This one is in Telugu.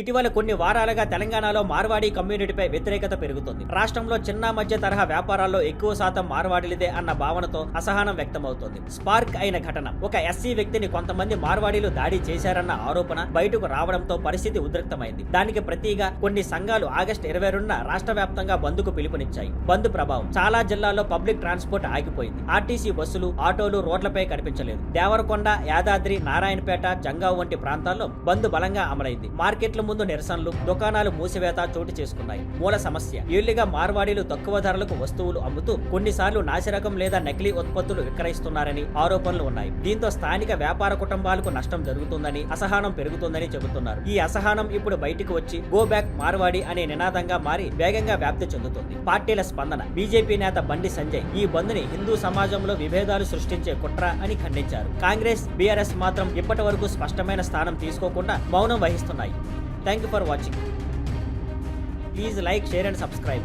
ఇటీవల కొన్ని వారాలుగా తెలంగాణలో మార్వాడి కమ్యూనిటీపై వ్యతిరేకత పెరుగుతుంది. రాష్ట్రంలో చిన్న మధ్య తరహా వ్యాపారాల్లో ఎక్కువ శాతం మార్వాడీలదే అన్న భావనతో అసహనం వ్యక్తమవుతోంది. స్పార్క్ అయిన ఘటన ఒక ఎస్సీ వ్యక్తిని కొంతమంది మార్వాడీలు దాడి చేశారన్న ఆరోపణ బయటకు రావడంతో పరిస్థితి ఉద్రిక్తమైంది. దానికి ప్రతిగా కొన్ని సంఘాలు ఆగస్టు 22న రాష్ట్ర వ్యాప్తంగా బంద్కు పిలుపునిచ్చాయి. బంద్ ప్రభావం చాలా జిల్లాల్లో పబ్లిక్ ట్రాన్స్పోర్ట్ ఆగిపోయింది. ఆర్టీసీ బస్సులు, ఆటోలు రోడ్లపై కనిపించలేదు. దేవరకొండ, యాదాద్రి, నారాయణపేట, జంగావ్ వంటి ప్రాంతాల్లో బంద్ బలంగా అమలైంది. మార్కెట్ల ముందు నిరసనలు, దుకాణాలు మూసివేత చోటు చేసుకున్నాయి. మూల సమస్య ఏళ్లుగా మార్వాడీలు తక్కువ ధరలకు వస్తువులు అమ్ముతూ కొన్నిసార్లు నాసిరకం లేదా నకిలీ ఉత్పత్తులు విక్రయిస్తున్నారని ఆరోపణలు ఉన్నాయి. దీంతో స్థానిక వ్యాపార కుటుంబాలకు నష్టం జరుగుతుందని, అసహనం పెరుగుతుందని చెబుతున్నారు. ఈ అసహనం ఇప్పుడు బయటకు వచ్చి గో బ్యాక్ మార్వాడి అనే నినాదంగా మారి వేగంగా వ్యాప్తి చెందుతుంది. పార్టీల స్పందన. బీజేపీ నేత బండి సంజయ్ ఈ బంద్ని హిందూ సమాజంలో విభేదాలు సృష్టించే కుట్ర అని ఖండించారు. కాంగ్రెస్, బీఆర్ఎస్ మాత్రం ఇప్పటి వరకు స్పష్టమైన స్థానం తీసుకోకుండా మౌనం వహిస్తున్నాయి. Thank you for watching. Please like, share and subscribe.